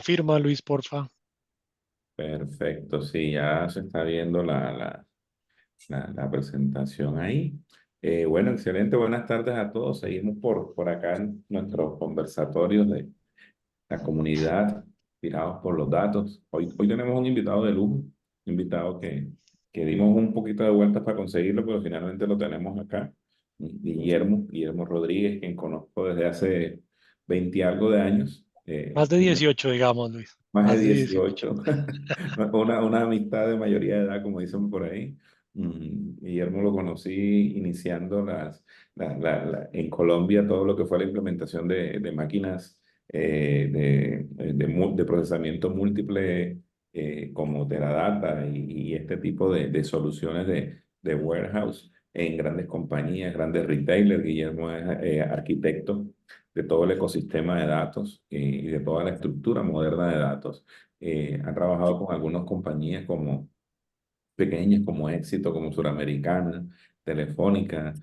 Firma, Luis, porfa. Perfecto, sí, ya se está viendo la presentación ahí. Bueno, excelente, buenas tardes a todos. Seguimos por acá en nuestros conversatorios de la comunidad tirados por los datos. Hoy tenemos un invitado de lujo, un invitado que dimos un poquito de vueltas para conseguirlo, pero finalmente lo tenemos acá. Guillermo Rodríguez, quien conozco desde hace 20 y algo de años. Más de 18, digamos, Luis. Más de Más de 18. 18. Una amistad de mayoría de edad, como dicen por ahí. Guillermo lo conocí iniciando en Colombia todo lo que fue la implementación de máquinas de procesamiento múltiple como Teradata y este tipo de soluciones de warehouse en grandes compañías, grandes retailers. Guillermo es arquitecto de todo el ecosistema de datos y de toda la estructura moderna de datos. Ha trabajado con algunas compañías como pequeñas, como Éxito, como Suramericana, Telefónica,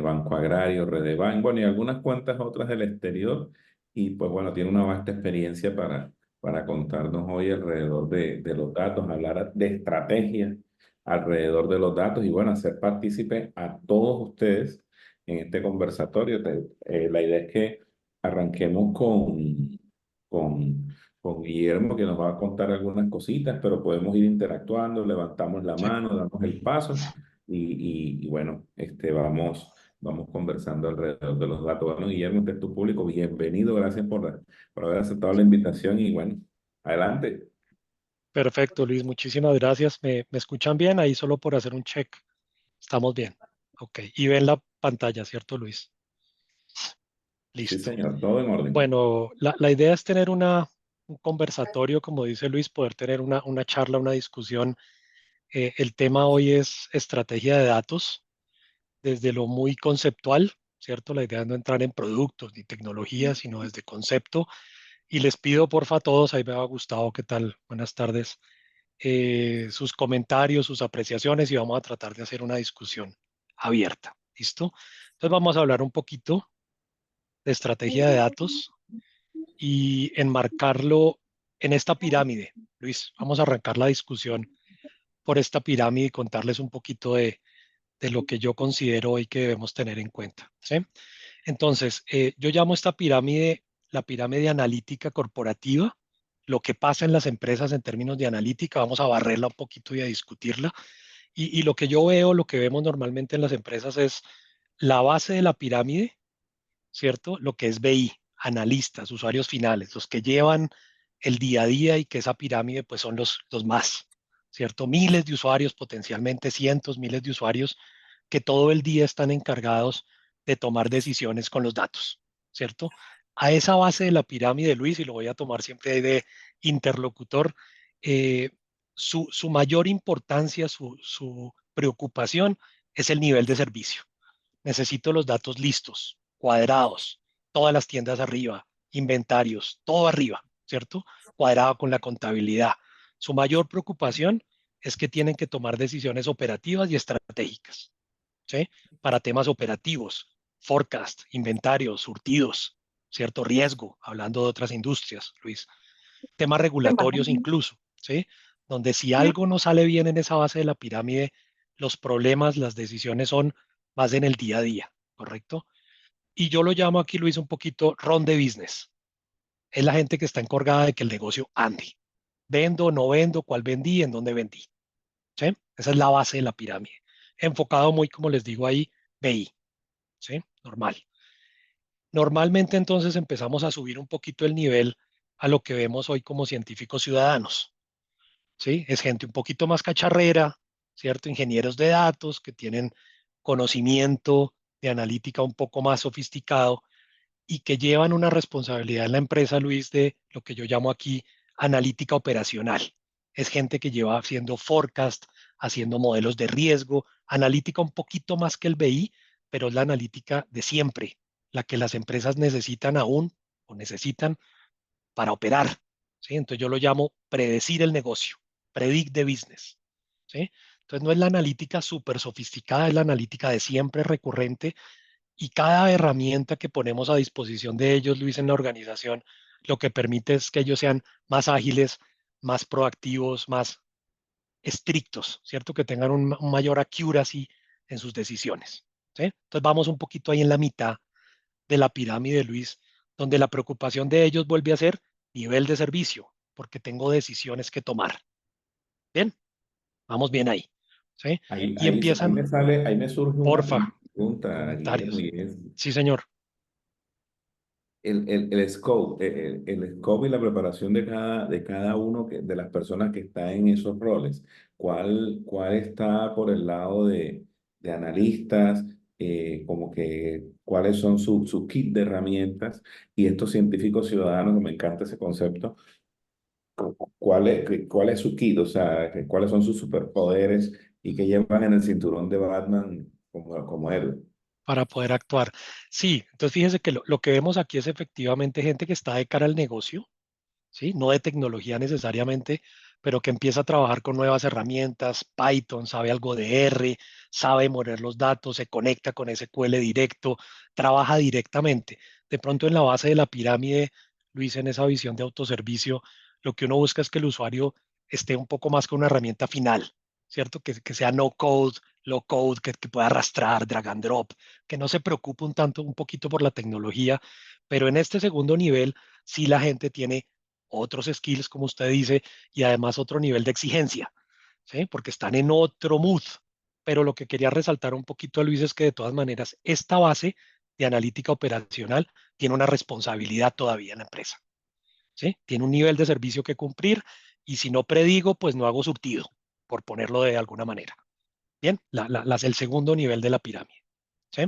Banco Agrario, Redeban, bueno, y algunas cuantas otras del exterior. Y pues bueno, tiene una vasta experiencia para contarnos hoy alrededor de los datos, hablar de estrategia alrededor de los datos y bueno, hacer partícipe a todos ustedes en este conversatorio. La idea es que arranquemos con, con Guillermo, que nos va a contar algunas cositas, pero podemos ir interactuando, levantamos la Sí, mano, damos el paso y bueno, vamos conversando alrededor de los datos. Bueno, Guillermo, este es tu público, bienvenido, gracias por haber aceptado la invitación y bueno, adelante. perfecto, Luis. Muchísimas gracias. ¿Me escuchan bien? Ahí solo por hacer un check. Estamos bien. Ok. Y ven la pantalla, ¿cierto, Luis? Sí, Listo. señor, todo en orden. Bueno, la idea es tener un conversatorio, como dice Luis, poder tener una charla, una discusión. El tema hoy es estrategia de datos desde lo muy conceptual, ¿cierto? La idea es no entrar en productos ni tecnología, sino desde concepto. Y les pido, porfa, a todos, ahí me ha gustado, ¿qué tal? Buenas tardes. Sus comentarios, sus apreciaciones y vamos a tratar de hacer una discusión abierta. ¿Listo? Entonces vamos a hablar un poquito de estrategia de datos y enmarcarlo en esta pirámide. Luis, vamos a arrancar la discusión por esta pirámide y contarles un poquito de lo que yo considero hoy que debemos tener en cuenta. ¿Sí? Entonces, yo llamo esta pirámide la pirámide analítica corporativa. Lo que pasa en las empresas en términos de analítica, vamos a barrerla un poquito y a discutirla. Y lo que yo veo, lo que vemos normalmente en las empresas es la base de la pirámide, ¿cierto? Lo que es BI, analistas, usuarios finales, los que llevan el día a día y que esa pirámide pues son los más, ¿cierto? Miles de usuarios, potencialmente cientos, miles de usuarios que todo el día están encargados de tomar decisiones con los datos, ¿cierto? A esa base de la pirámide, Luis, y lo voy a tomar siempre ahí de interlocutor, eh, su mayor importancia, su preocupación es el nivel de servicio. Necesito los datos listos, cuadrados, todas las tiendas arriba, inventarios, todo arriba, ¿cierto? Cuadrado con la contabilidad. Su mayor preocupación es que tienen que tomar decisiones operativas y estratégicas, ¿sí? Para temas operativos, forecast, inventarios, surtidos, cierto riesgo, hablando de otras industrias, Luis. Temas regulatorios incluso, ¿sí? Donde si algo no sale bien en esa base de la pirámide, los problemas, las decisiones son más en el día a día, ¿correcto? Y yo lo llamo aquí, Luis, un poquito ron de business. Es la gente que está encargada de que el negocio ande. Vendo, no vendo, cuál vendí, en dónde vendí. ¿Sí? Esa es la base de la pirámide. Enfocado muy, como les digo ahí, BI. ¿Sí? Normal. Normalmente entonces empezamos a subir un poquito el nivel a lo que vemos hoy como científicos ciudadanos. ¿Sí? Es gente un poquito más cacharrera, ¿cierto? Ingenieros de datos que tienen conocimiento de analítica un poco más sofisticado y que llevan una responsabilidad en la empresa, Luis, de lo que yo llamo aquí analítica operacional. Es gente que lleva haciendo forecast, haciendo modelos de riesgo, analítica un poquito más que el BI, pero es la analítica de siempre, la que las empresas necesitan aún o necesitan para operar. ¿Sí? Entonces yo lo llamo predecir el negocio, predict the business. ¿Sí? Entonces no es la analítica súper sofisticada, es la analítica de siempre recurrente y cada herramienta que ponemos a disposición de ellos, Luis, en la organización, lo que permite es que ellos sean más ágiles, más proactivos, más estrictos, ¿cierto? Que tengan un mayor accuracy en sus decisiones, ¿sí? Entonces vamos un poquito ahí en la mitad de la pirámide, Luis, donde la preocupación de ellos vuelve a ser nivel de servicio, porque tengo decisiones que tomar. Bien, vamos bien ahí, ¿sí? Y empiezan, Ahí me surge una porfa, primera pregunta, Guillermo, comentarios. y es Sí, señor, el scope, el scope y la preparación de cada uno de las personas que está en esos roles. ¿Cuál está por el lado de analistas? Como que cuáles son su kit de herramientas y estos científicos ciudadanos, que me encanta ese concepto, cuál es su kit, o sea, cuáles son sus superpoderes y qué llevan en el cinturón de Batman como héroe. para poder actuar. Sí, entonces fíjese que lo que vemos aquí es efectivamente gente que está de cara al negocio, ¿sí? No de tecnología necesariamente, pero que empieza a trabajar con nuevas herramientas, Python, sabe algo de R, sabe mover los datos, se conecta con SQL directo, trabaja directamente. De pronto en la base de la pirámide, Luis, en esa visión de autoservicio, lo que uno busca es que el usuario esté un poco más con una herramienta final, ¿cierto? Que sea no code, low code, que pueda arrastrar, drag and drop, que no se preocupe un tanto, un poquito por la tecnología, pero en este segundo nivel, sí la gente tiene otros skills, como usted dice, y además otro nivel de exigencia, ¿sí? Porque están en otro mood. Pero lo que quería resaltar un poquito, Luis, es que de todas maneras, esta base de analítica operacional tiene una responsabilidad todavía en la empresa, ¿sí? Tiene un nivel de servicio que cumplir y si no predigo, pues no hago surtido, por ponerlo de alguna manera. Bien, el segundo nivel de la pirámide, ¿sí?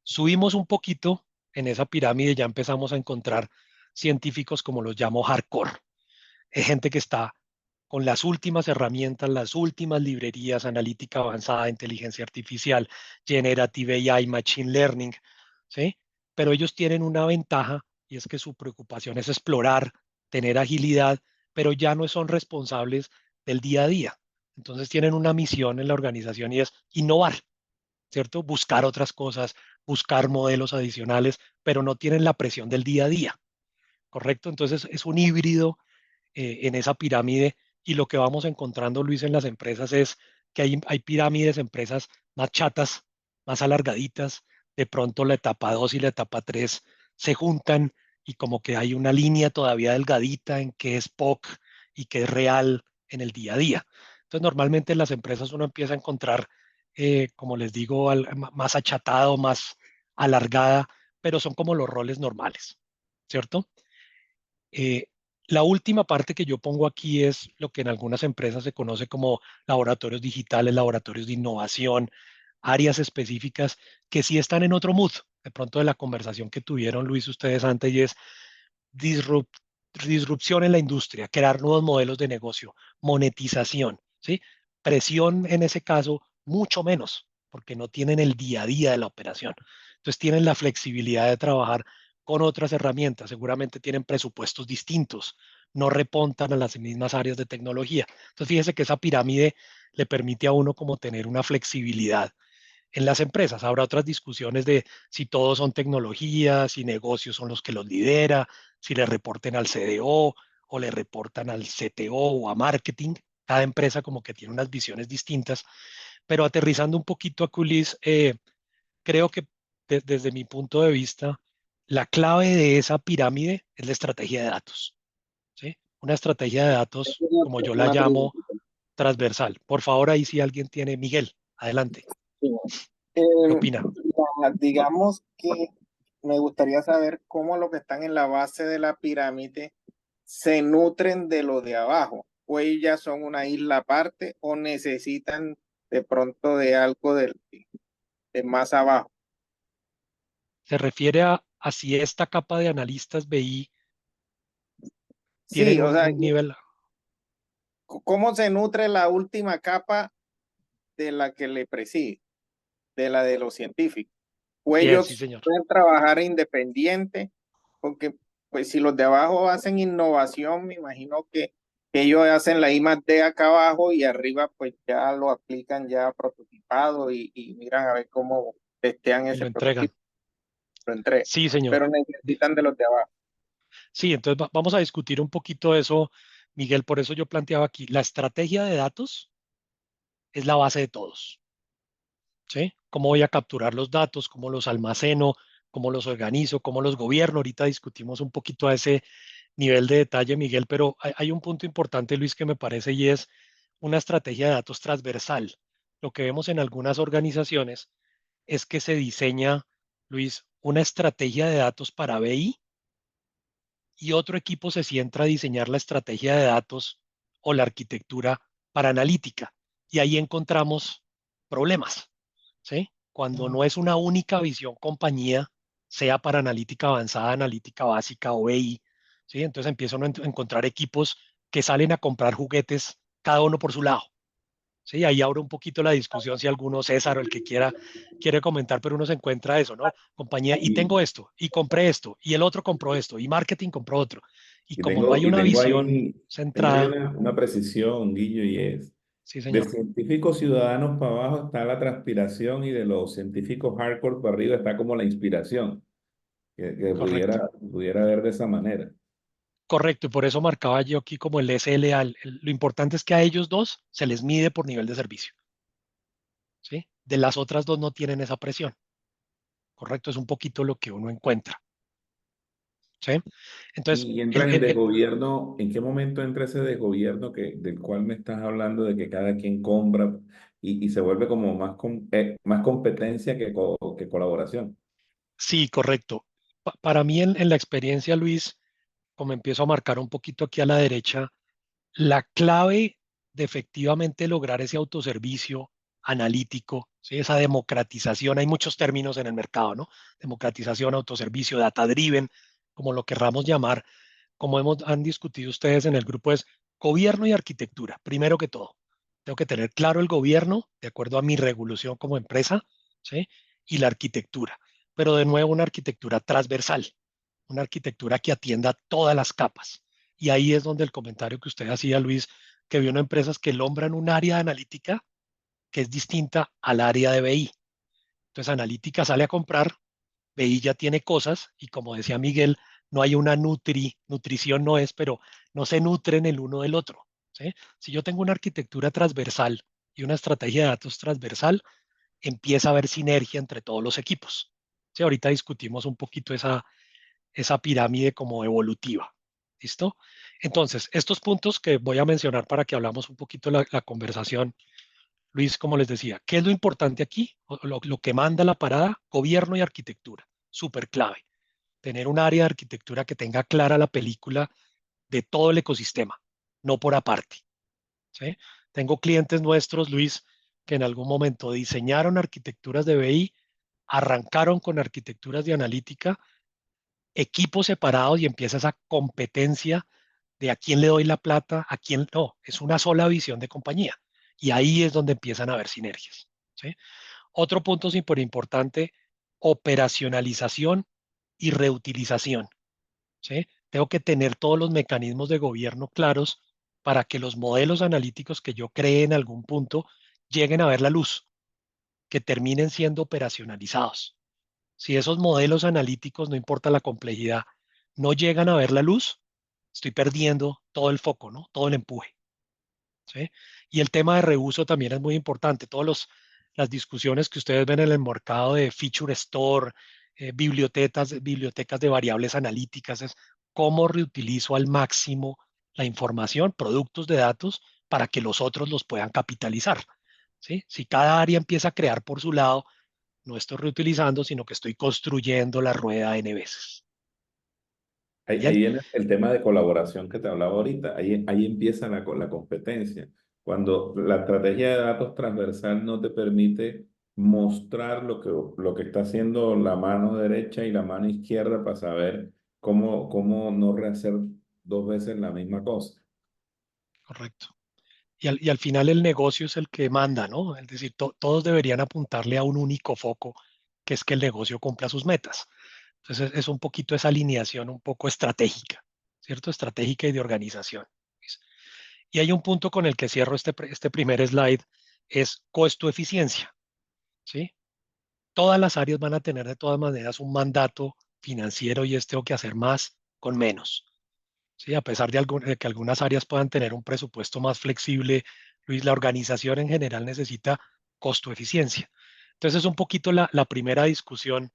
Subimos un poquito en esa pirámide, ya empezamos a encontrar científicos como los llamo hardcore, es gente que está con las últimas herramientas, las últimas librerías, analítica avanzada, inteligencia artificial, generative AI, machine learning, ¿sí? Pero ellos tienen una ventaja y es que su preocupación es explorar, tener agilidad, pero ya no son responsables del día a día. Entonces tienen una misión en la organización y es innovar, ¿cierto? Buscar otras cosas, buscar modelos adicionales, pero no tienen la presión del día a día, ¿correcto? Entonces es un híbrido en esa pirámide y lo que vamos encontrando, Luis, en las empresas es que hay pirámides, empresas más chatas, más alargaditas, de pronto la etapa 2 y la etapa 3 se juntan y como que hay una línea todavía delgadita en qué es POC y qué es real en el día a día. Entonces, normalmente en las empresas uno empieza a encontrar, como les digo, más achatado, más alargada, pero son como los roles normales, ¿cierto? Eh, la última parte que yo pongo aquí es lo que en algunas empresas se conoce como laboratorios digitales, laboratorios de innovación, áreas específicas que sí están en otro mood. De pronto de la conversación que tuvieron Luis ustedes antes y es disrupt- disrupción en la industria, crear nuevos modelos de negocio, monetización, ¿sí? Presión en ese caso, mucho menos, porque no tienen el día a día de la operación. Entonces tienen la flexibilidad de trabajar con otras herramientas, seguramente tienen presupuestos distintos, no repontan a las mismas áreas de tecnología. Entonces fíjese que esa pirámide le permite a uno como tener una flexibilidad en las empresas. Habrá otras discusiones de si todos son tecnologías, si negocios son los que los lidera, si le reporten al CDO o le reportan al CTO o a marketing. Cada empresa como que tiene unas visiones distintas, pero aterrizando un poquito a Culis, creo que desde mi punto de vista, la clave de esa pirámide es la estrategia de datos, ¿sí? Una estrategia de datos, como yo la Una llamo, pregunta. transversal. Por favor, ahí si alguien tiene, Miguel, adelante. Sí. ¿Qué opina? Digamos que me gustaría saber cómo los que están en la base de la pirámide se nutren de lo de abajo, o ellos ya son una isla aparte o necesitan de pronto de algo de más abajo. Se refiere a si esta capa de analistas BI tienen Sí, o sea, un nivel. ¿cómo se nutre la última capa de la que le preside, de la de los científicos? O Bien, sí, ellos señor. pueden trabajar independiente, porque pues si los de abajo hacen innovación, me imagino que ellos hacen la I más D acá abajo y arriba pues ya lo aplican ya prototipado y miran a ver cómo testean Y lo ese entregan. prototipo, lo entregan, Sí, señor. pero necesitan de los de abajo. Sí, entonces vamos a discutir un poquito eso, Miguel. Por eso yo planteaba aquí, la estrategia de datos es la base de todos. ¿Sí? ¿Cómo voy a capturar los datos? ¿Cómo los almaceno? ¿Cómo los organizo? ¿Cómo los gobierno? Ahorita discutimos un poquito a ese nivel de detalle, Miguel, pero hay un punto importante, Luis, que me parece y es una estrategia de datos transversal. Lo que vemos en algunas organizaciones es que se diseña, Luis, una estrategia de datos para BI y otro equipo se sienta a diseñar la estrategia de datos o la arquitectura para analítica. Y ahí encontramos problemas, ¿sí? Cuando no es una única visión compañía, sea para analítica avanzada, analítica básica o BI, ¿sí? Entonces empiezan a encontrar equipos que salen a comprar juguetes cada uno por su lado. Sí, ahí abro un poquito la discusión si alguno, César o el que quiera, quiere comentar, pero uno se encuentra eso, ¿no? Compañía, y Y, tengo esto, y compré esto, y el otro compró esto, y marketing compró otro. Y y como no tengo, hay y una tengo visión ahí, tengo ahí centrada, una precisión, Guillo, y es, sí, de señor, científicos ciudadanos para abajo está la transpiración y de los científicos hardcore para arriba está como la inspiración, que correcto, pudiera ver de esa manera. correcto, y por eso marcaba yo aquí como el SLA. Lo importante es que a ellos dos se les mide por nivel de servicio, ¿sí? De las otras dos no tienen esa presión, correcto, es un poquito lo que uno encuentra, ¿sí? Entonces, Y entran en desgobierno, ¿en qué momento entra ese desgobierno del cual me estás hablando de que cada quien compra y se vuelve como más, más competencia que colaboración? sí, correcto. Para mí en la experiencia, Luis, como empiezo a marcar un poquito aquí a la derecha, la clave de efectivamente lograr ese autoservicio analítico, ¿sí? Esa democratización, hay muchos términos en el mercado, ¿no? Democratización, autoservicio, data driven, como lo querramos llamar, como han discutido ustedes en el grupo, es gobierno y arquitectura, primero que todo. Tengo que tener claro el gobierno, de acuerdo a mi regulación como empresa, ¿sí? Y la arquitectura, pero de nuevo una arquitectura transversal, una arquitectura que atienda todas las capas. Y ahí es donde el comentario que usted hacía, Luis, que vio en empresas que lombran un área de analítica que es distinta al área de BI. Entonces, analítica sale a comprar, BI ya tiene cosas y como decía Miguel, no hay una nutrición no es, pero no se nutren el uno del otro. ¿Sí? Si yo tengo una arquitectura transversal y una estrategia de datos transversal, empieza a haber sinergia entre todos los equipos. ¿Sí? Ahorita discutimos un poquito esa pirámide como evolutiva. ¿Listo? Entonces, estos puntos que voy a mencionar para que hablamos un poquito la conversación, Luis, como les decía, ¿qué es lo importante aquí? Lo que manda la parada, gobierno y arquitectura, súper clave. Tener un área de arquitectura que tenga clara la película de todo el ecosistema, no por aparte. ¿Sí? Tengo clientes nuestros, Luis, que en algún momento diseñaron arquitecturas de BI, arrancaron con arquitecturas de analítica, equipos separados y empieza esa competencia de a quién le doy la plata, a quién no. Es una sola visión de compañía. Y ahí es donde empiezan a haber sinergias. ¿Sí? Otro punto súper importante, operacionalización y reutilización. ¿Sí? Tengo que tener todos los mecanismos de gobierno claros para que los modelos analíticos que yo cree en algún punto lleguen a ver la luz, que terminen siendo operacionalizados. Si esos modelos analíticos, no importa la complejidad, no llegan a ver la luz, estoy perdiendo todo el foco, ¿no? Todo el empuje. ¿Sí? Y el tema de reuso también es muy importante. Las discusiones que ustedes ven en el mercado de feature store, bibliotecas de variables analíticas, es cómo reutilizo al máximo la información, productos de datos, para que los otros los puedan capitalizar. ¿Sí? Si cada área empieza a crear por su lado, no estoy reutilizando, sino que estoy construyendo la rueda N veces. Ahí Bien, viene el tema de colaboración que te hablaba ahorita. Ahí empieza la competencia. Cuando la estrategia de datos transversal no te permite mostrar lo que está haciendo la mano derecha y la mano izquierda para saber cómo no rehacer dos veces la misma cosa. correcto. Y al final el negocio es el que manda, ¿no? Es decir, todos deberían apuntarle a un único foco, que es que el negocio cumpla sus metas. Entonces es un poquito esa alineación un poco estratégica, ¿cierto? Estratégica y de organización. Y hay un punto con el que cierro este primer slide, es costo-eficiencia, ¿sí? Todas las áreas van a tener de todas maneras un mandato financiero y es tengo que hacer más con menos. ¿Sí? A pesar de que algunas áreas puedan tener un presupuesto más flexible, Luis, la organización en general necesita costo-eficiencia. Entonces es un poquito la primera discusión,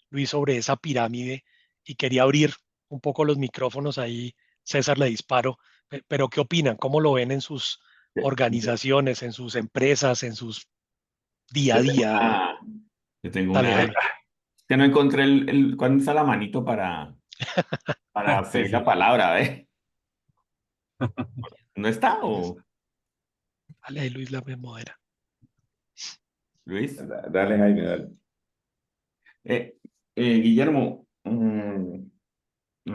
Luis, sobre esa pirámide y quería abrir un poco los micrófonos ahí. César, le disparo, pero ¿qué opinan? ¿Cómo lo ven en sus organizaciones, en sus empresas, en sus día a Yo tengo día? una, yo tengo Dale, una, Jaime. que no encontré ¿cuándo está la manito para Sí, hacer sí. la palabra, ¿eh? ¿No está o Dale ahí, Luis, la me modera. Luis? Dale, Jaime, dale. Eh, Guillermo, a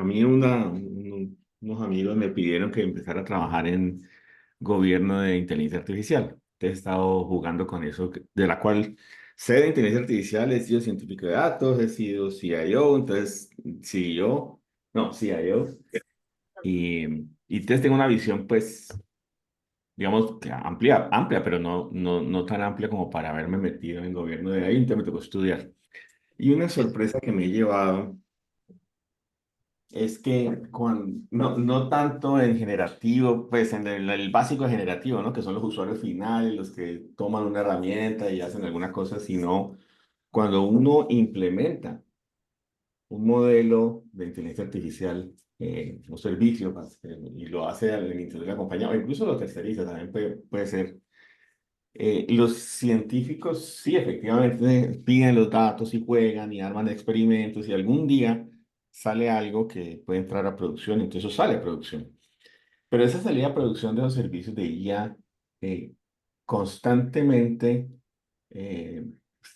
mí unos amigos me pidieron que empezara a trabajar en gobierno de inteligencia artificial. He estado jugando con eso, de la cual sé de inteligencia artificial, he sido científico de datos, he sido CIO, entonces CEO, no, CIO, y entonces tengo una visión, pues, digamos, que amplia, pero no tan amplia como para haberme metido en gobierno de ahí, entonces me tocó estudiar. Y una Sí, sorpresa que me he llevado es que no tanto en generativo, pues en el básico generativo, ¿no? Que son los usuarios finales, los que toman una herramienta y hacen alguna cosa, sino cuando uno implementa un modelo de inteligencia artificial, un servicio, y lo hace al interior de la compañía, o incluso lo terceriza, también puede ser. Los científicos sí, efectivamente, piden los datos y juegan y arman experimentos y algún día sale algo que puede entrar a producción, entonces eso sale a producción. Pero esa salida a producción de los servicios de IA eh, constantemente eh,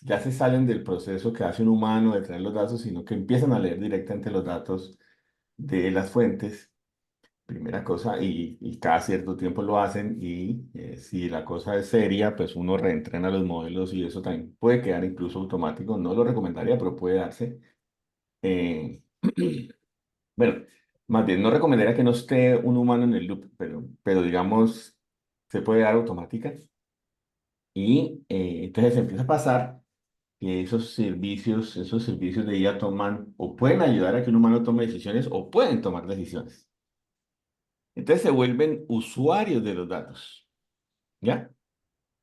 ya se salen del proceso que hace un humano de traer los datos, sino que empiezan a leer directamente los datos de las fuentes. Primera cosa, y cada cierto tiempo lo hacen, y si la cosa es seria, pues uno reentrena los modelos y eso también puede quedar incluso automático. No lo recomendaría, pero puede darse. Eh, bueno, más bien, no recomendaría que no esté un humano en el loop, pero digamos, se puede dar automática. Y entonces empieza a pasar que esos servicios de IA toman o pueden ayudar a que un humano tome decisiones o pueden tomar decisiones. Entonces se vuelven usuarios de los datos, ¿ya?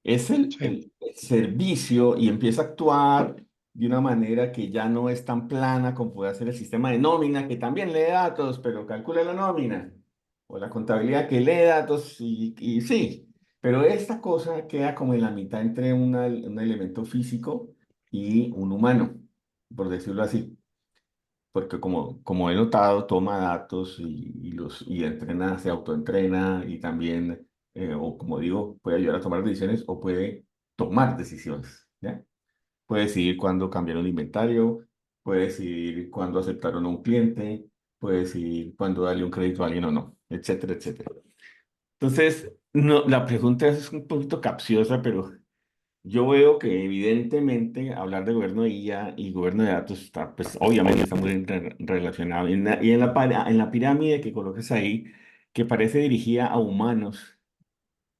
Es sí, el servicio y empieza a actuar de una manera que ya no es tan plana como puede hacer el sistema de nómina, que también lee datos, pero calcula la nómina, o la contabilidad que lee datos y sí, pero esta cosa queda como en la mitad entre un elemento físico y un humano, por decirlo así. Porque como he notado, toma datos y entrena, se autoentrena y también, o como digo, puede ayudar a tomar decisiones o puede tomar decisiones, ¿ya? Puede decidir cuándo cambiar un inventario, puede decidir cuándo aceptar o no un cliente, puede decidir cuándo darle un crédito a alguien o no, etcétera, etcétera. Entonces, no, la pregunta es un poquito capciosa, pero yo veo que evidentemente hablar de gobierno de IA y gobierno de datos está, pues obviamente está muy relacionado. Y en la pirámide que colocas ahí, que parece dirigida a humanos,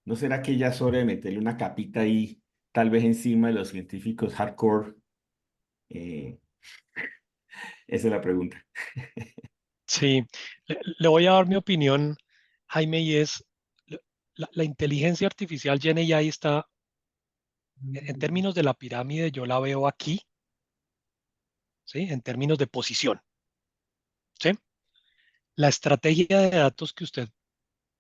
¿no será que ya es hora de meterle una capita ahí, tal vez encima de los científicos hardcore? Eh, Esa es la pregunta. sí. Le voy a dar mi opinión, Jaime, y es la inteligencia artificial Gen AI está, en términos de la pirámide, yo la veo aquí, ¿sí? En términos de posición, ¿sí? La estrategia de datos que usted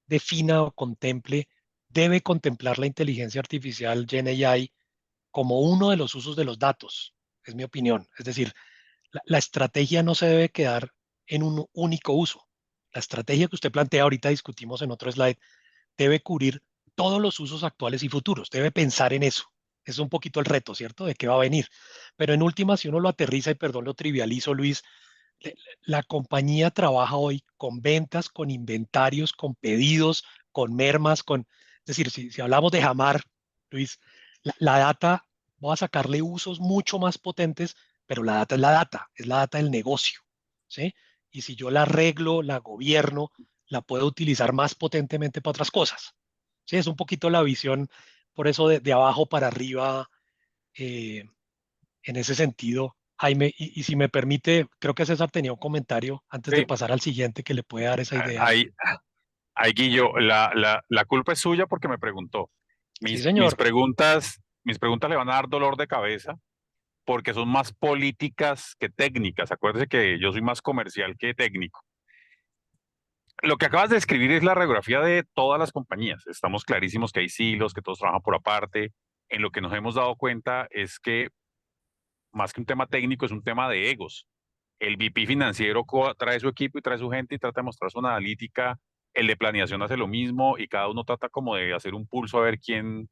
defina o contemple debe contemplar la inteligencia artificial Gen AI como uno de los usos de los datos, es mi opinión. Es decir, la estrategia no se debe quedar en un único uso. La estrategia que usted plantea, ahorita discutimos en otro slide, debe cubrir todos los usos actuales y futuros, debe pensar en eso. Es un poquito el reto, ¿cierto? De qué va a venir. Pero en última, si uno lo aterriza, y perdón, lo trivializo, Luis, la compañía trabaja hoy con ventas, con inventarios, con pedidos, con mermas, es decir, si hablamos de Jamar, Luis, la data, voy a sacarle usos mucho más potentes, pero es la data del negocio, ¿sí? Y si yo la arreglo, la gobierno, la puedo utilizar más potentemente para otras cosas, ¿sí? Es un poquito la visión, por eso de abajo para arriba, eh, en ese sentido. Jaime, y si me permite, creo que César tenía un comentario antes de Sí, pasar al siguiente que le puede dar esa idea. ahí, ahí Guillo, la culpa es suya porque me preguntó. Sí, Mis señor. mis preguntas le van a dar dolor de cabeza porque son más políticas que técnicas. Acuérdese que yo soy más comercial que técnico. Lo que acabas de describir es la radiografía de todas las compañías. Estamos clarísimos que hay silos, que todos trabajan por aparte. En lo que nos hemos dado cuenta es que más que un tema técnico, es un tema de egos. El VP financiero trae su equipo y trae su gente y trata de mostrar su analítica. El de planeación hace lo mismo y cada uno trata como de hacer un pulso a ver quién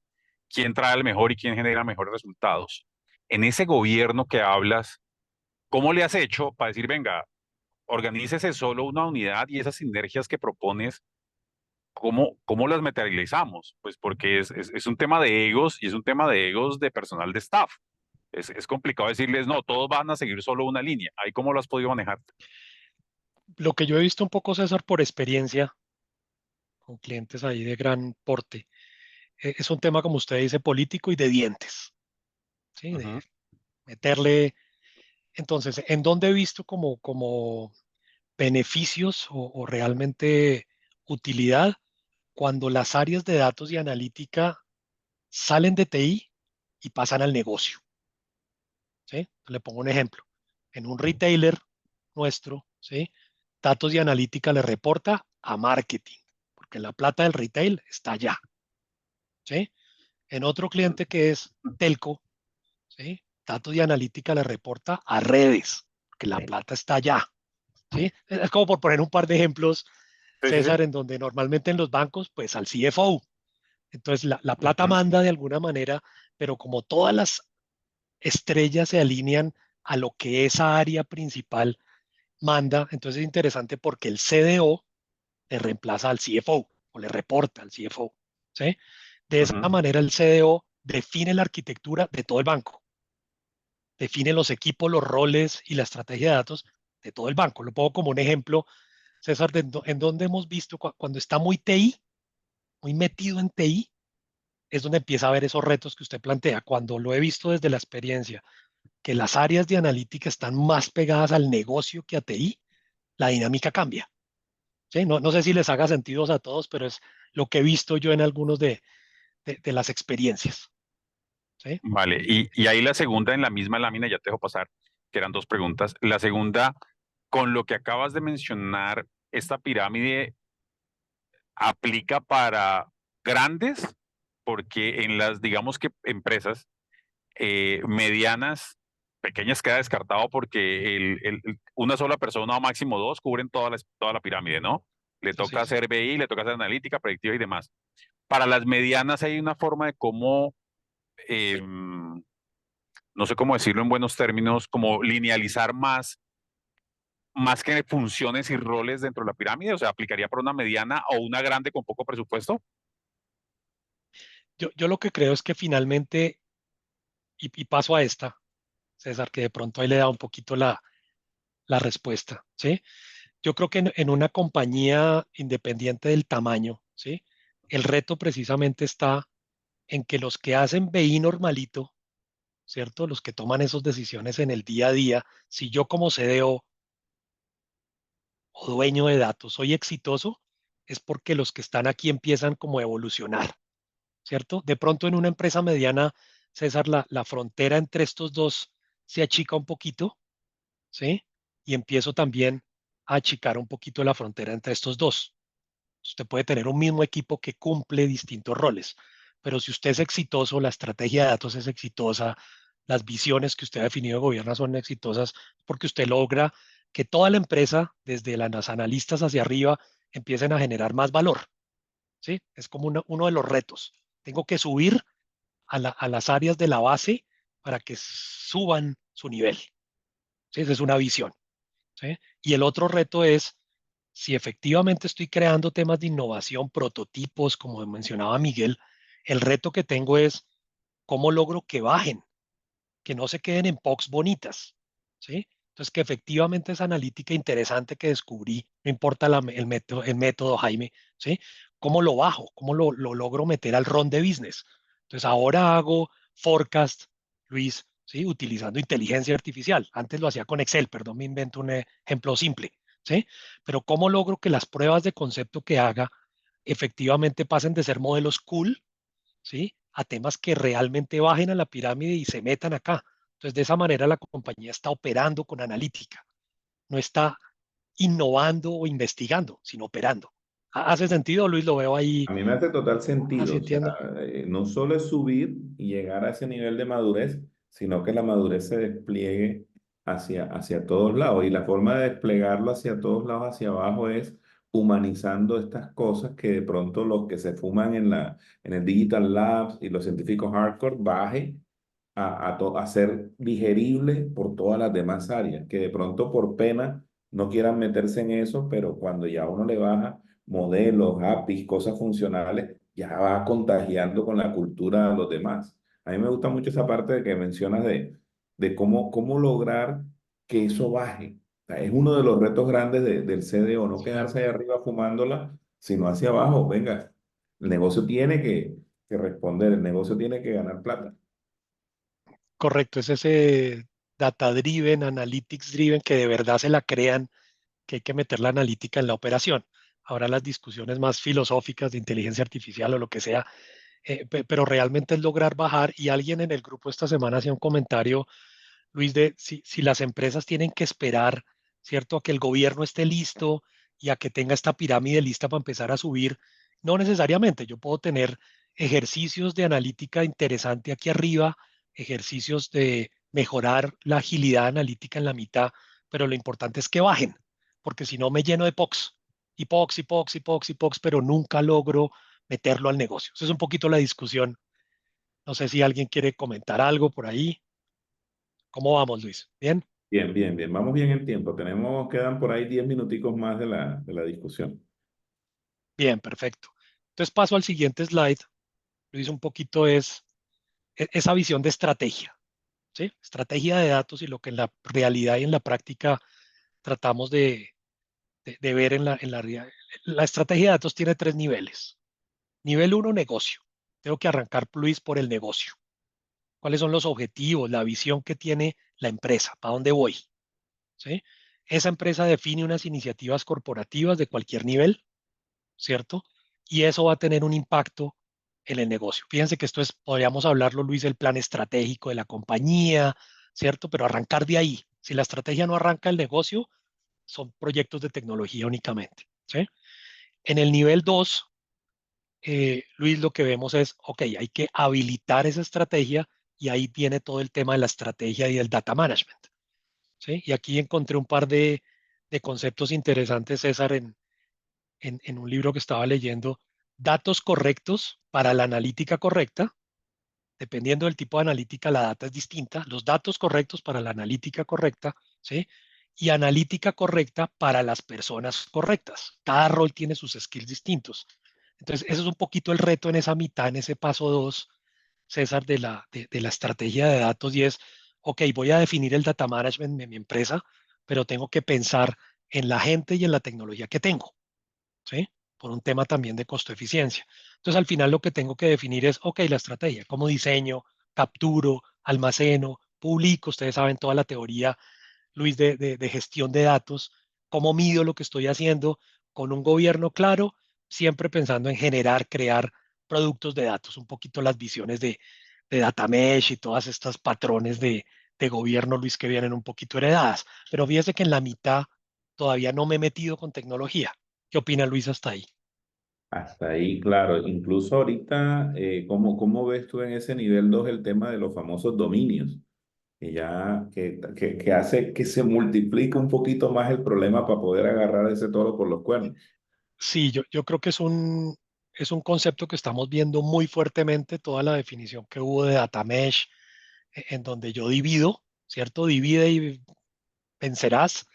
trae el mejor y quién genera mejores resultados. En ese gobierno que hablas, ¿cómo le has hecho para decir, venga, organícese solo una unidad y esas sinergias que propones, cómo las materializamos? Pues porque es un tema de egos y es un tema de egos de personal de staff. Es complicado decirles, no, todos van a seguir solo una línea. ¿Ahí cómo lo has podido manejar? Lo que yo he visto un poco, César, por experiencia con clientes ahí de gran porte, es un tema, como usted dice, político y de dientes, ¿sí? De Ujú, meterle. Entonces, ¿en dónde he visto como beneficios o realmente utilidad? Cuando las áreas de datos y analítica salen de TI y pasan al negocio, ¿sí? Le pongo un ejemplo. En un retailer nuestro, ¿sí? Datos y analítica le reporta a marketing, porque la plata del retail está allá, ¿sí? En otro cliente que es telco, ¿sí? Datos y analítica le reporta a redes, porque la Sí. plata está allá, ¿sí? Es como por poner un par de ejemplos, sí, sí, sí. César, en donde normalmente en los bancos, pues al CFO. Entonces la plata Ujú, manda de alguna manera, pero como todas las estrellas se alinean a lo que esa área principal manda, entonces es interesante porque el CDO le reemplaza al CFO o le reporta al CFO, ¿sí? De esa ujú. manera el CDO define la arquitectura de todo el banco, define los equipos, los roles y la estrategia de datos de todo el banco. Lo pongo como un ejemplo, César, en donde hemos visto cuando está muy TI, muy metido en TI, es donde empieza a ver esos retos que usted plantea. Cuando lo he visto desde la experiencia, que las áreas de analítica están más pegadas al negocio que a TI, la dinámica cambia. ¿Sí? No sé si les haga sentido a todos, pero es lo que he visto yo en algunos de las experiencias. ¿Sí? Vale, y ahí la segunda en la misma lámina, ya te dejo pasar, que eran dos preguntas. La segunda, con lo que acabas de mencionar, esta pirámide aplica para grandes, porque en las, digamos que empresas medianas, pequeñas queda descartado porque una sola persona o máximo dos cubren toda la pirámide, ¿no? Le Sí, sí, toca sí. hacer BI, le toca hacer analítica, predictiva y demás. Para las medianas hay una forma de cómo, no sé cómo decirlo en buenos términos, como linealizar más que funciones y roles dentro de la pirámide, o sea, aplicaría para una mediana o una grande con poco presupuesto. Yo lo que creo es que finalmente, y paso a esta, César, que de pronto ahí le da un poquito la respuesta. ¿Sí? Yo creo que en una compañía independiente del tamaño, ¿sí? El reto precisamente está en que los que hacen BI normalito, ¿cierto? Los que toman esas decisiones en el día a día, si yo como CDO o dueño de datos soy exitoso, es porque los que están aquí empiezan como a evolucionar, ¿cierto? De pronto en una empresa mediana, César, la frontera entre estos dos se achica un poquito, ¿sí? Y empiezo también a achicar un poquito la frontera entre estos dos. Usted puede tener un mismo equipo que cumple distintos roles, pero si usted es exitoso, la estrategia de datos es exitosa, las visiones que usted ha definido de gobierno son exitosas, porque usted logra que toda la empresa, desde las analistas hacia arriba, empiecen a generar más valor. ¿Sí? Es como uno de los retos. Tengo que subir a las áreas de la base para que suban su nivel. ¿Sí? Esa es una visión. ¿Sí? Y el otro reto es, si efectivamente estoy creando temas de innovación, prototipos, como mencionaba Miguel, el reto que tengo es cómo logro que bajen, que no se queden en POCs bonitas, ¿sí? Entonces, que efectivamente esa analítica interesante que descubrí, no importa el método, Jaime, ¿sí? ¿Cómo lo bajo? ¿Cómo lo logro meter al run de business? Entonces, ahora hago forecast, Luis, ¿sí? Utilizando inteligencia artificial. Antes lo hacía con Excel, perdón, me invento un ejemplo simple, ¿sí? Pero ¿cómo logro que las pruebas de concepto que haga efectivamente pasen de ser modelos cool, ¿sí? A temas que realmente bajen a la pirámide y se metan acá? Entonces, de esa manera la compañía está operando con analítica, no está innovando o investigando, sino operando. ¿Hace sentido, Luis? Lo veo ahí, A mí me hace total así sentido, o sea, entiendo. no solo es subir y llegar a ese nivel de madurez, sino que la madurez se despliegue hacia todos lados. Y la forma de desplegarlo hacia todos lados, hacia abajo, es humanizando estas cosas que de pronto los que se fuman en el Digital Labs y los científicos hardcore baje a ser digerible por todas las demás áreas, que de pronto por pena no quieran meterse en eso, pero cuando ya uno le baja modelos, APIs, cosas funcionales, ya va contagiando con la cultura a los demás. A mí me gusta mucho esa parte de que mencionas de cómo lograr que eso baje. O sea, es uno de los retos grandes del CDO, no quedarse ahí arriba fumándola, sino hacia abajo. Venga, el negocio tiene que responder, el negocio tiene que ganar plata. Correcto, es ese data driven, analytics driven, que de verdad se la crean, que hay que meter la analítica en la operación. Ahora las discusiones más filosóficas de inteligencia artificial o lo que sea, pero realmente es lograr bajar. Y alguien en el grupo esta semana hacía un comentario, Luis, de si las empresas tienen que esperar, ¿cierto?, a que el gobierno esté listo y a que tenga esta pirámide lista para empezar a subir. No necesariamente, yo puedo tener ejercicios de analítica interesante aquí arriba, ejercicios de mejorar la agilidad analítica en la mitad, pero lo importante es que bajen, porque si no me lleno de POCs, y POCs, y POCs, y POCs, y POCs, pero nunca logro meterlo al negocio. Esa es un poquito la discusión. No sé si alguien quiere comentar algo por ahí. ¿Cómo vamos, Luis? ¿Bien? Bien, bien, bien. Vamos bien en tiempo. Quedan por ahí 10 minuticos más de la discusión. Bien, perfecto. Entonces paso al siguiente slide. Luis, un poquito es esa visión de estrategia, ¿sí? Estrategia de datos y lo que en la realidad y en la práctica tratamos de ver en la realidad. La estrategia de datos tiene tres niveles. Nivel uno, negocio. Tengo que arrancar, Luis, por el negocio. ¿Cuáles son los objetivos, la visión que tiene la empresa? ¿Para dónde voy? ¿Sí? Esa empresa define unas iniciativas corporativas de cualquier nivel, ¿cierto? Y eso va a tener un impacto en el negocio. Fíjense que esto es, podríamos hablarlo, Luis, del plan estratégico de la compañía, ¿cierto? Pero arrancar de ahí. Si la estrategia no arranca el negocio, son proyectos de tecnología únicamente, ¿sí? En el nivel 2, Luis, lo que vemos es, ok, hay que habilitar esa estrategia y ahí viene todo el tema de la estrategia y del data management, ¿sí? Y aquí encontré un par de conceptos interesantes, César, en un libro que estaba leyendo, datos correctos para la analítica correcta. Dependiendo del tipo de analítica, la data es distinta. Los datos correctos para la analítica correcta, ¿sí? Y analítica correcta para las personas correctas. Cada rol tiene sus skills distintos. Entonces, eso es un poquito el reto en esa mitad, en ese paso 2, César, de la estrategia de datos, y es, ok, voy a definir el data management de mi empresa, pero tengo que pensar en la gente y en la tecnología que tengo. ¿Sí? Por un tema también de costo-eficiencia. Entonces, al final lo que tengo que definir es, ok, la estrategia, cómo diseño, capturo, almaceno, publico, ustedes saben toda la teoría, Luis, de gestión de datos, cómo mido lo que estoy haciendo con un gobierno claro, siempre pensando en generar, crear productos de datos, un poquito las visiones de data mesh y todas estas patrones de gobierno, Luis, que vienen un poquito heredadas. Pero fíjese que en la mitad todavía no me he metido con tecnología. ¿Qué opina Luis hasta ahí? Hasta ahí, claro. Incluso ahorita, ¿cómo ves tú en ese nivel 2 el tema de los famosos dominios? Que hace que se multiplique un poquito más el problema para poder agarrar ese toro por los cuernos. Sí, yo creo que es un concepto que estamos viendo muy fuertemente, toda la definición que hubo de data mesh, en donde yo divido, ¿cierto? Divide y vencerás,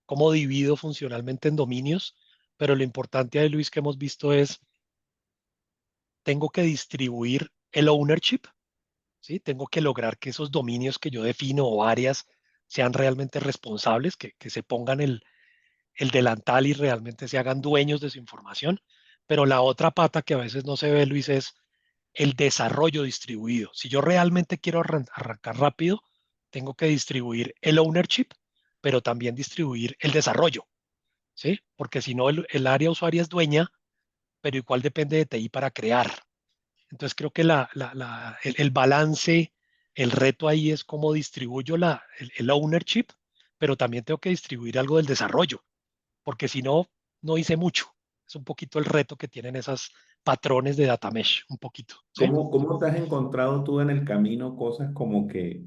cómo divido funcionalmente en dominios, pero lo importante ahí, Luis, que hemos visto es, tengo que distribuir el ownership, ¿sí? Tengo que lograr que esos dominios que yo defino o áreas sean realmente responsables, que se pongan el delantal y realmente se hagan dueños de su información. Pero la otra pata que a veces no se ve, Luis, es el desarrollo distribuido. Si yo realmente quiero arrancar rápido, tengo que distribuir el ownership, pero también distribuir el desarrollo, ¿sí? Porque si no, el área usuaria es dueña, pero igual depende de TI para crear. Entonces creo que el balance, el reto ahí es cómo distribuyo el ownership, pero también tengo que distribuir algo del desarrollo, porque si no, no hice mucho. Es un poquito el reto que tienen esos patrones de data mesh, un poquito, ¿sí? ¿Cómo te has encontrado tú en el camino cosas como que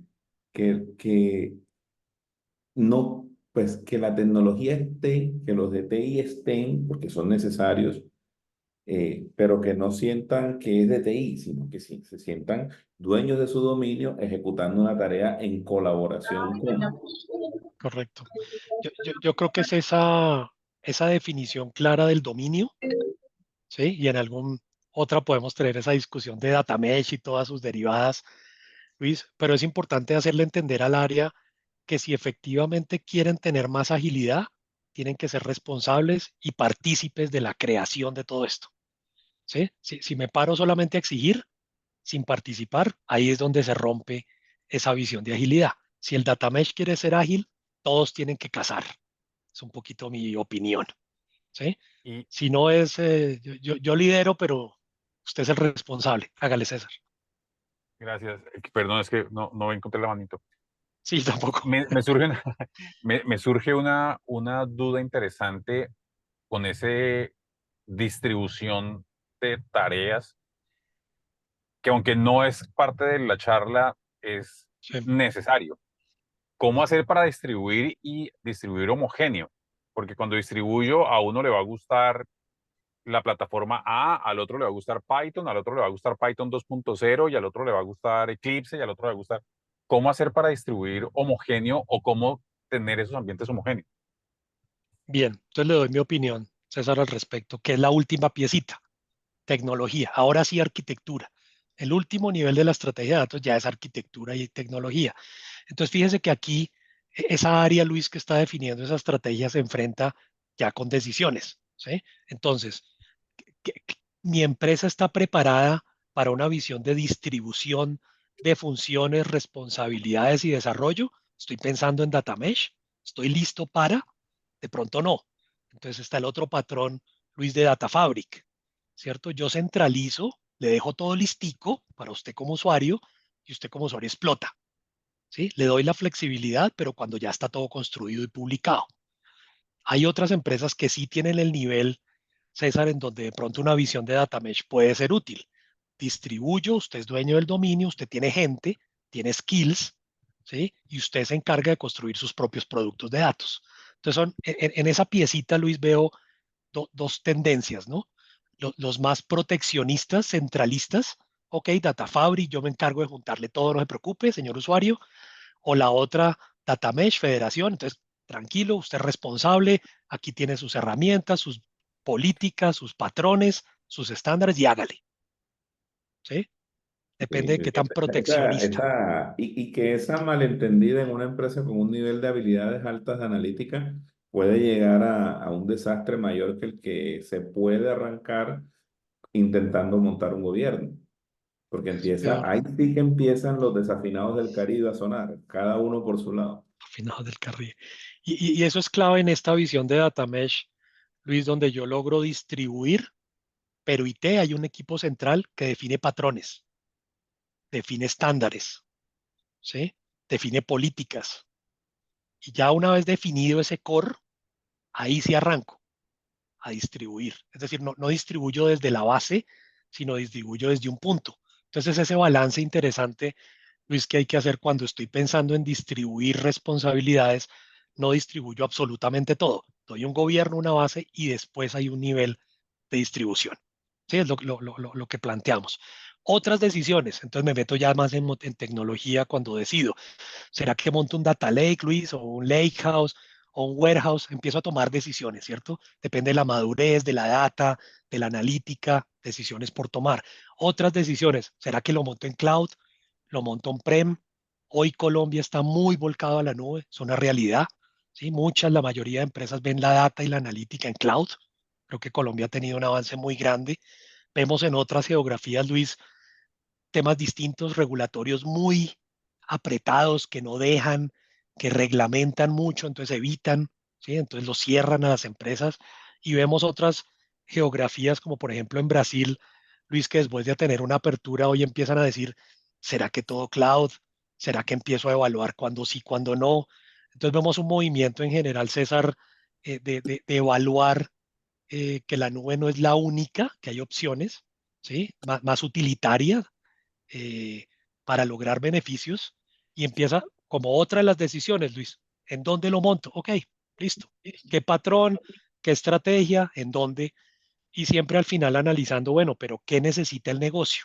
no, pues que la tecnología esté, que los de TI estén, porque son necesarios, pero que no sientan que es de TI, sino que sí, se sientan dueños de su dominio ejecutando una tarea en colaboración con... Correcto. Yo creo que es esa definición clara del dominio, ¿sí? Y en algún otra podemos tener esa discusión de data mesh y todas sus derivadas, Luis, pero es importante hacerle entender al área que si efectivamente quieren tener más agilidad, tienen que ser responsables y partícipes de la creación de todo esto, ¿sí? Si me paro solamente a exigir sin participar, ahí es donde se rompe esa visión de agilidad. Si el data mesh quiere ser ágil, todos tienen que casar. Es un poquito mi opinión, ¿sí? Y Si no es, yo lidero, pero usted es el responsable. Hágale, César. gracias. Perdón, es que no encontré la manito. Sí, tampoco. Me surge, me surge una duda interesante con ese distribución de tareas, que aunque no es parte de la charla, es Sí, necesario. ¿Cómo hacer para distribuir y distribuir homogéneo? Porque cuando distribuyo, a uno le va a gustar la plataforma A, al otro le va a gustar Python, al otro le va a gustar Python 2.0 y al otro le va a gustar Eclipse y al otro le va a gustar. ¿Cómo hacer para distribuir homogéneo o cómo tener esos ambientes homogéneos? bien. Entonces le doy mi opinión, César, al respecto, que es la última piecita, tecnología. Ahora sí, arquitectura. El último nivel de la estrategia de datos ya es arquitectura y tecnología. Entonces, fíjese que aquí esa área, Luis, que está definiendo esa estrategia se enfrenta ya con decisiones, ¿sí? Entonces, mi empresa está preparada para una visión de distribución de funciones, responsabilidades y desarrollo. Estoy pensando en data mesh. Estoy listo para, de pronto no. Entonces está el otro patrón, Luis, de Data Fabric, ¿cierto? Yo centralizo, le dejo todo listico para usted como usuario y usted como usuario explota, ¿sí? Le doy la flexibilidad, pero cuando ya está todo construido y publicado. Hay otras empresas que sí tienen el nivel, César, en donde de pronto una visión de data mesh puede ser útil. Distribuyo, usted es dueño del dominio, usted tiene gente, tiene skills, ¿sí? Y usted se encarga de construir sus propios productos de datos. Entonces, en esa piecita, Luis, veo dos tendencias, ¿no? Los más proteccionistas, centralistas, ok, Data Fabric, yo me encargo de juntarle todo, no se preocupe, señor usuario, o la otra, Data Mesh, Federación. Entonces, tranquilo, usted es responsable, aquí tiene sus herramientas, sus políticas, sus patrones, sus estándares y hágale, ¿sí? Depende de qué tan proteccionista. Y que esa malentendida en una empresa con un nivel de habilidades altas de analítica puede llegar a un desastre mayor que el que se puede arrancar intentando montar un gobierno. Porque Es peor, ahí sí que empiezan los desafinados del Caribe a sonar, cada uno por su lado. al final del carril. Y eso es clave en esta visión de Data Mesh, Luis, donde yo logro distribuir, pero IT hay un equipo central que define patrones, define estándares, ¿sí? Define políticas. Y ya una vez definido ese core, ahí sí arranco a distribuir. Es decir, no distribuyo desde la base, sino distribuyo desde un punto. Entonces, ese balance interesante, Luis, que hay que hacer cuando estoy pensando en distribuir responsabilidades, no distribuyo absolutamente todo. Doy un gobierno, una base y después hay un nivel de distribución. Sí, es lo que planteamos. Otras decisiones, entonces me meto ya más en tecnología cuando decido. ¿Será que monto un data lake, Luis, o un lake house, o un warehouse? Empiezo a tomar decisiones, ¿cierto? Depende de la madurez, de la data, de la analítica, decisiones por tomar. Otras decisiones, ¿será que lo monto en cloud? ¿Lo monto on-prem? Hoy Colombia está muy volcado a la nube, es una realidad. ¿Sí? La mayoría de empresas ven la data y la analítica en cloud. Creo que Colombia ha tenido un avance muy grande. Vemos en otras geografías, Luis, temas distintos, regulatorios muy apretados, que no dejan, que reglamentan mucho, entonces evitan, ¿sí? Entonces los cierran a las empresas y vemos otras geografías como por ejemplo en Brasil, Luis, que después de tener una apertura hoy empiezan a decir, ¿será que todo cloud? ¿Será que empiezo a evaluar cuándo sí, cuándo no? Entonces vemos un movimiento en general, César, de evaluar que la nube no es la única, que hay opciones, ¿sí? Más utilitaria eh, para lograr beneficios y empieza como otra de las decisiones, Luis, ¿en dónde lo monto? Ok, listo. ¿Qué patrón? ¿Qué estrategia? ¿En dónde? Y siempre al final analizando, bueno, pero ¿qué necesita el negocio?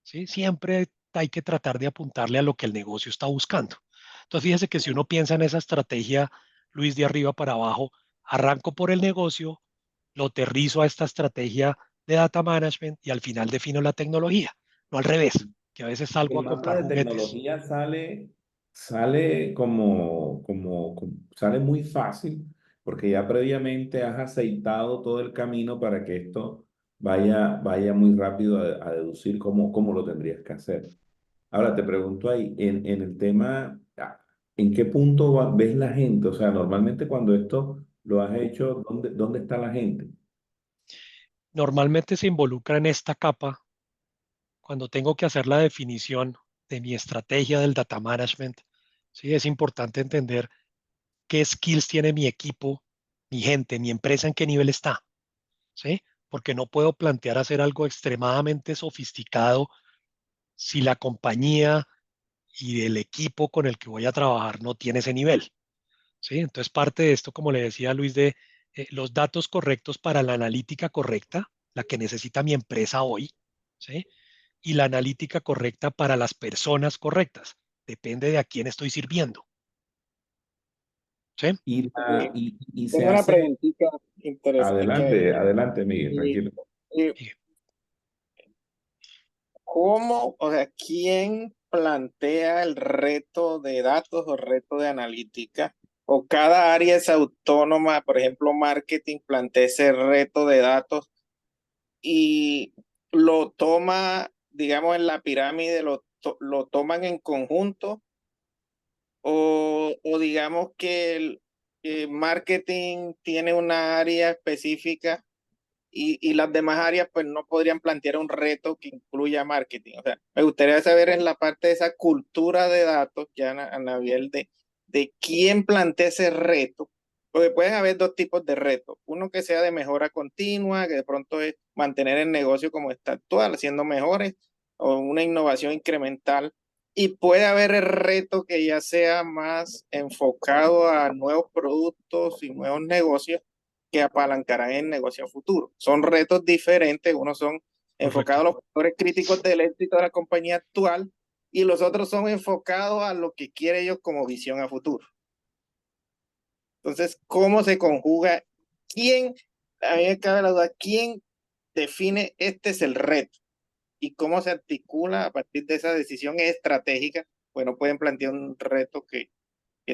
¿Sí? Siempre hay que tratar de apuntarle a lo que el negocio está buscando. Entonces, fíjese que si uno piensa en esa estrategia, Luis, de arriba para abajo, arranco por el negocio, lo aterrizo a esta estrategia de data management y al final defino la tecnología, no al revés, que a veces salgo El a mapa comprar de juguetes. tecnología sale muy fácil porque ya previamente has aceitado todo el camino para que esto vaya muy rápido a deducir cómo lo tendrías que hacer. Ahora te pregunto ahí, en el tema, ¿en qué punto ves la gente? O sea, normalmente cuando esto lo has hecho, ¿dónde está la gente? Normalmente se involucra en esta capa cuando tengo que hacer la definición de mi estrategia del data management. Sí, es importante entender qué skills tiene mi equipo, mi gente, mi empresa, en qué nivel está, ¿sí? Porque no puedo plantear hacer algo extremadamente sofisticado si la compañía y el equipo con el que voy a trabajar no tiene ese nivel, ¿sí? Entonces, parte de esto, como le decía Luis, de los datos correctos para la analítica correcta, la que necesita mi empresa hoy, ¿sí? Y la analítica correcta para las personas correctas. Depende de a quién estoy sirviendo, ¿sí? Y se Tengo una hace, preguntita interesante adelante, adelante, Miguel, y- tranquilo. y Y ¿cómo, o sea, quién plantea el reto de datos o reto de analítica? ¿O cada área es autónoma? Por ejemplo, marketing plantea ese reto de datos y lo toma, digamos, en la pirámide, lo toman en conjunto o digamos que el marketing tiene una área específica y las demás áreas pues no podrían plantear un reto que incluya marketing. O sea, me gustaría saber en la parte de esa cultura de datos, ya a nivel de quién plantea ese reto, porque pueden haber dos tipos de retos. Uno que sea de mejora continua, que de pronto es mantener el negocio como está actual, haciendo mejores, o una innovación incremental. Y puede haber el reto que ya sea más enfocado a nuevos productos y nuevos negocios que apalancarán el negocio a futuro. Son retos diferentes, unos son enfocados correcto. a los factores críticos del éxito de la compañía actual y los otros son enfocados a lo que quiere ellos como visión a futuro. Entonces, ¿cómo se conjuga? ¿Quién, a mí me cabe la duda, quién define este es el reto y cómo se articula a partir de esa decisión estratégica? Bueno, pueden plantear un reto que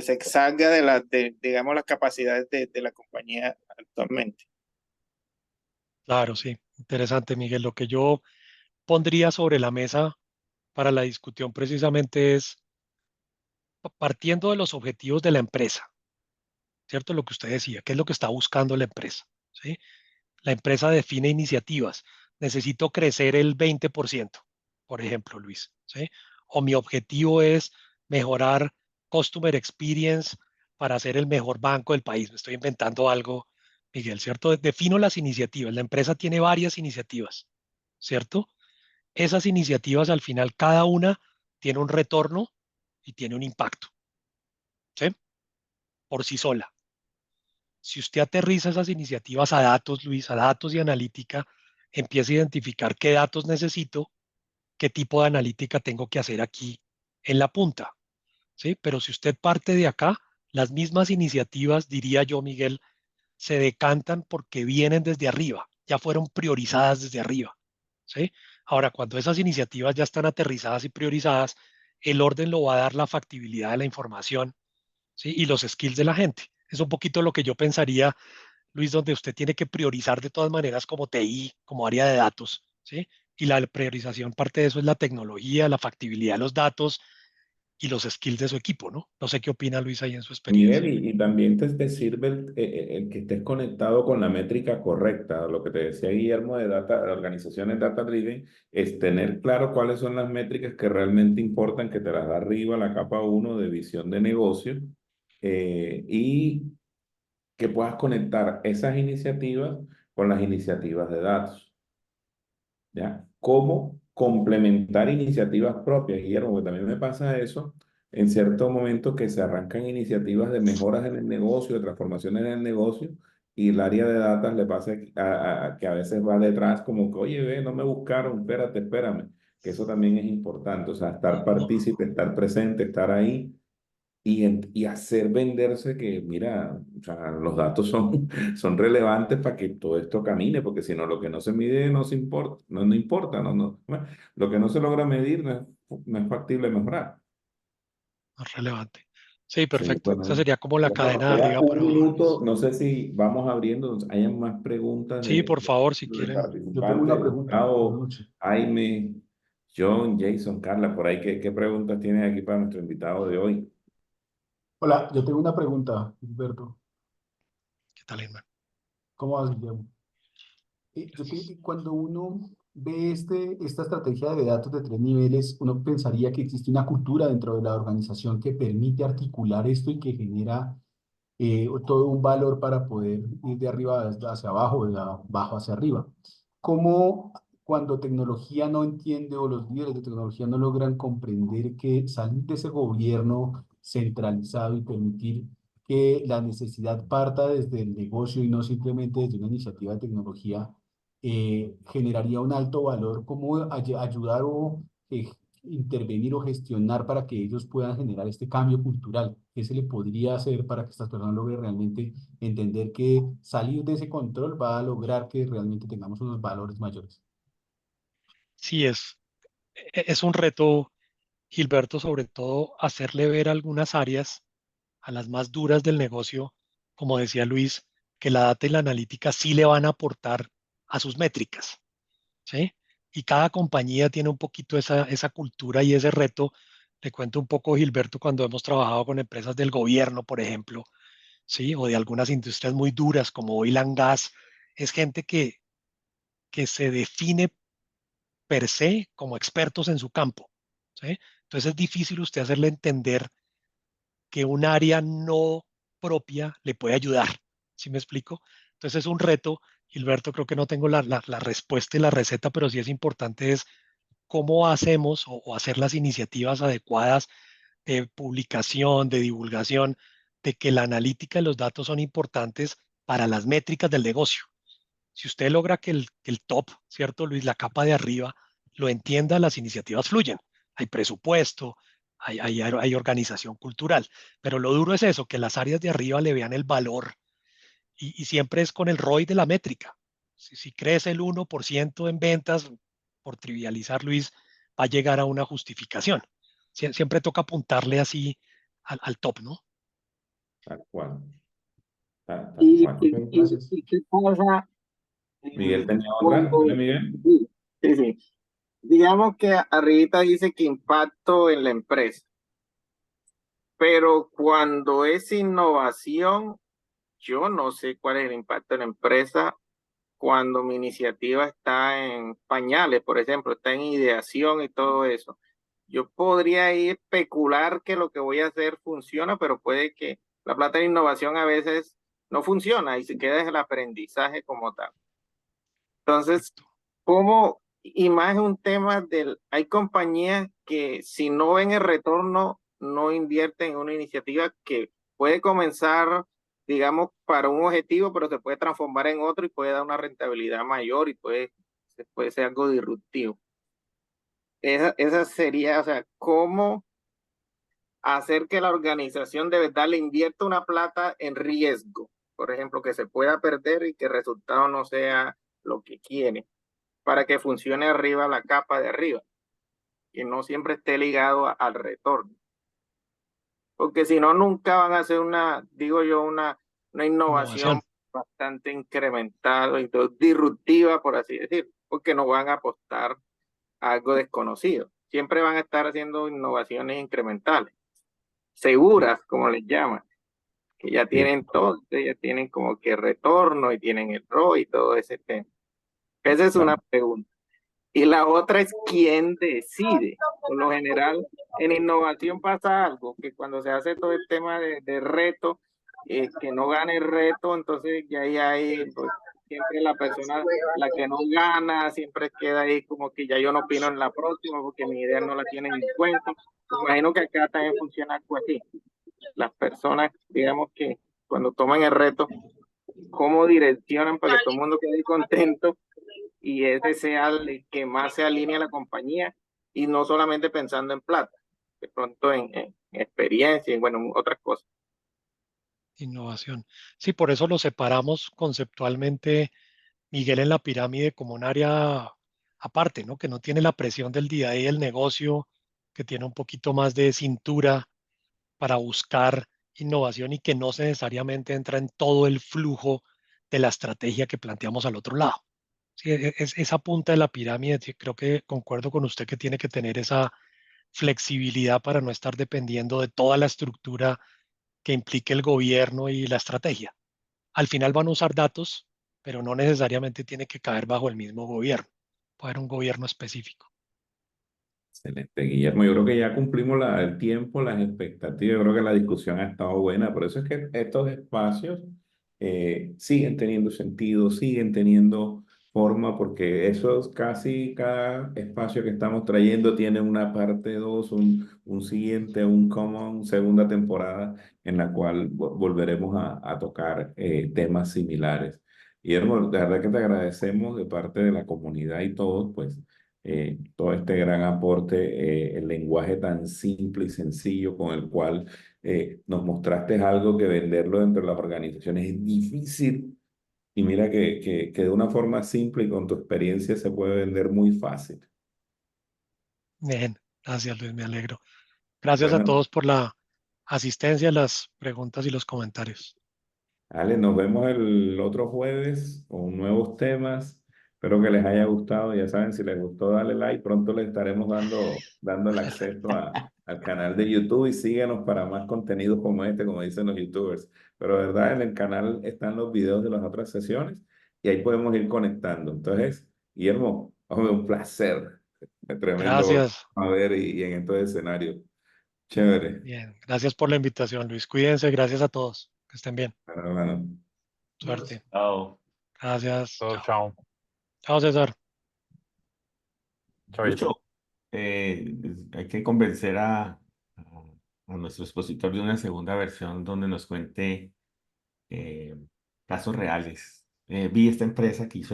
se exalga digamos, las capacidades de la compañía actualmente. Claro, sí. Interesante, Miguel. Lo que yo pondría sobre la mesa para la discusión precisamente es partiendo de los objetivos de la empresa, ¿cierto? Lo que usted decía, ¿qué es lo que está buscando la empresa? ¿Sí? La empresa define iniciativas. Necesito crecer el 20%, por ejemplo, Luis, ¿sí? O mi objetivo es mejorar customer experience para ser el mejor banco del país. Me estoy inventando algo, Miguel, ¿cierto? Defino las iniciativas. La empresa tiene varias iniciativas, ¿cierto? Esas iniciativas al final, cada una tiene un retorno y tiene un impacto, ¿sí? Por sí sola. Si usted aterriza esas iniciativas a datos, Luis, a datos y analítica, empieza a identificar qué datos necesito, qué tipo de analítica tengo que hacer aquí en la punta, ¿sí? Pero si usted parte de acá, las mismas iniciativas, diría yo, Miguel, se decantan porque vienen desde arriba, ya fueron priorizadas desde arriba, ¿sí? Ahora, cuando esas iniciativas ya están aterrizadas y priorizadas, el orden lo va a dar la factibilidad de la información, ¿sí? Y los skills de la gente. Es un poquito lo que yo pensaría, Luis, donde usted tiene que priorizar de todas maneras como TI, como área de datos, ¿sí? Y la priorización, parte de eso es la tecnología, la factibilidad de los datos y los skills de su equipo, ¿no? No sé qué opina Luis ahí en su Miguel, experiencia. y también te sirve el que estés conectado con la métrica correcta. Lo que te decía Guillermo de de organizaciones data driven es tener claro cuáles son las métricas que realmente importan, que te las da arriba la capa uno de visión de negocio, y que puedas conectar esas iniciativas con las iniciativas de datos. ¿Ya? ¿Cómo complementar iniciativas propias, Guillermo? Porque también me pasa eso en ciertos momentos que se arrancan iniciativas de mejoras en el negocio, de transformaciones en el negocio, y el área de datos le pasa que a veces va detrás como que, oye, ve, no me buscaron, espérate, espérame, que eso también es importante, o sea, estar partícipe, estar presente, estar ahí y hacer venderse que, mira, o sea, los datos son, son relevantes para que todo esto camine, porque si no, lo que no se mide no se importa, no importa, bueno, lo que no se logra medir no es factible mejorar. Más relevante. Sí, Sí, perfecto. Esa bueno, sería como la bueno, cadena nos de queda arriba un para abajo, minuto, Luis. no sé si vamos abriendo, hayan más preguntas Sí, por favor, si de quieren. Yo tengo una participantes, pregunta. Buenas Gustavo, noches. Jaime, John, Jason, Carla, por ahí, ¿qué preguntas tienes aquí para nuestro invitado de hoy? Hola, yo tengo una pregunta, Gilberto. ¿Qué tal, Irma? ¿Cómo vas, Guillermo? Cuando uno ve esta estrategia de datos de 3 niveles, uno pensaría que existe una cultura dentro de la organización que permite articular esto y que genera todo un valor para poder ir de arriba hacia abajo, de abajo hacia arriba. ¿Cómo cuando tecnología no entiende o los líderes de tecnología no logran comprender que salir de ese gobierno centralizado y permitir que la necesidad parta desde el negocio y no simplemente desde una iniciativa de tecnología, generaría un alto valor? ¿Cómo ayudar o intervenir o gestionar para que ellos puedan generar este cambio cultural? ¿Qué se le podría hacer para que estas personas logren realmente entender que salir de ese control va a lograr que realmente tengamos unos valores mayores? Sí, es un reto, Gilberto, sobre todo hacerle ver algunas áreas a las más duras del negocio, como decía Luis, que la data y la analítica sí le van a aportar a sus métricas, ¿sí? Y cada compañía tiene un poquito esa cultura y ese reto. Le cuento un poco, Gilberto, cuando hemos trabajado con empresas del gobierno, por ejemplo, ¿sí? O de algunas industrias muy duras como oil and gas, es gente que se define per se como expertos en su campo, ¿sí? Entonces es difícil usted hacerle entender que un área no propia le puede ayudar. ¿Sí me explico? Entonces es un reto, Gilberto, creo que no tengo la respuesta y la receta, pero sí es importante es cómo hacemos o hacer las iniciativas adecuadas de publicación, de divulgación, de que la analítica y los datos son importantes para las métricas del negocio. Si usted logra que el top, ¿cierto, Luis? La capa de arriba lo entienda, las iniciativas fluyen. Hay presupuesto, hay organización cultural, pero lo duro es eso, que las áreas de arriba le vean el valor y siempre es con el ROI de la métrica. Si crece el 1% en ventas, por trivializar, Luis, va a llegar a una justificación. Siempre toca apuntarle así al top, ¿no? Tal cual. Tal ¿Y, cual. Ok, y, y, gracias. y qué pasa Miguel tenía otra. cuando, Dale, Miguel. sí, sí, sí. Digamos que arribita dice que impacto en la empresa, pero cuando es innovación, yo no sé cuál es el impacto en la empresa cuando mi iniciativa está en pañales, por ejemplo, está en ideación y todo eso. Yo podría ir especular que lo que voy a hacer funciona, pero puede que la plata de innovación a veces no funciona y se queda en el aprendizaje como tal. Entonces, Correcto. ¿cómo? Y más es un tema del, hay compañías que si no ven el retorno, no invierten en una iniciativa que puede comenzar, digamos, para un objetivo, pero se puede transformar en otro y puede dar una rentabilidad mayor y puede ser algo disruptivo. Esa sería, o sea, ¿cómo hacer que la organización de verdad le invierta una plata en riesgo? Por ejemplo, que se pueda perder y que el resultado no sea lo que quiere, para que funcione arriba la capa de arriba, que no siempre esté ligado al retorno. Porque si no, nunca van a hacer una, digo yo, una innovación Innovación. bastante incremental y disruptiva, por así decir, porque no van a apostar a algo desconocido. siempre van a estar haciendo innovaciones incrementales, seguras, como les llaman, que ya tienen todo, ya tienen como que retorno y tienen el ROI y todo ese tema. Esa es una pregunta. Y la otra es quién decide. Por lo general, en innovación pasa algo, que cuando se hace todo el tema de reto, que no gane el reto, entonces ya ahí hay, pues, siempre la persona, la que no gana, siempre queda ahí como que ya yo no opino en la próxima porque mi idea no la tienen en cuenta. Me imagino que acá también funciona algo así. Las personas, digamos que cuando toman el reto, ¿cómo direccionan para que todo el mundo quede contento y ese sea el que más se alinea a la compañía y no solamente pensando en plata, de pronto en experiencia y bueno, otras cosas? Innovación. Sí, por eso lo separamos conceptualmente, Miguel, en la pirámide como un área aparte, ¿no? Que no tiene la presión del día a día del negocio, que tiene un poquito más de cintura para buscar innovación y que no se necesariamente entra en todo el flujo de la estrategia que planteamos al otro lado. Sí, esa punta de la pirámide, sí, creo que concuerdo con usted que tiene que tener esa flexibilidad para no estar dependiendo de toda la estructura que implique el gobierno y la estrategia. Al final van a usar datos, pero no necesariamente tiene que caer bajo el mismo gobierno. Puede haber un gobierno específico. Excelente, Guillermo. Yo creo que ya cumplimos el tiempo, las expectativas. Yo creo que la discusión ha estado buena. Por eso es que estos espacios siguen teniendo sentido, siguen teniendo forma, porque eso es casi cada espacio que estamos trayendo tiene una parte 2, un siguiente, un common, segunda temporada en la cual volveremos a tocar temas similares. Guillermo, de verdad que te agradecemos de parte de la comunidad y todos, pues todo este gran aporte, el lenguaje tan simple y sencillo con el cual nos mostraste algo que venderlo dentro de las organizaciones es difícil. Y mira que de una forma simple y con tu experiencia se puede vender muy fácil. Bien, gracias Luis, me alegro. Gracias a Bueno, todos por la asistencia, las preguntas y los comentarios. Ale, nos vemos el otro jueves con nuevos temas. Espero que les haya gustado. Ya saben, si les gustó, dale like. Pronto les estaremos dando el acceso al canal de YouTube y síguenos para más contenido como este, como dicen los YouTubers. Pero de verdad, en el canal están los videos de las otras sesiones y ahí podemos ir conectando. Entonces, Guillermo, hombre, un placer. Tremendo Gracias. a ver y en estos escenarios. Chévere. Bien, gracias por la invitación, Luis. Cuídense, gracias a todos. Que estén bien. Bueno, hermano. Suerte. Chao. Gracias. Todo Chao. chao. Chao, César. Chavito. Lucho, hay que convencer a nuestro expositor de una segunda versión donde nos cuente eh, casos reales. Vi esta empresa que hizo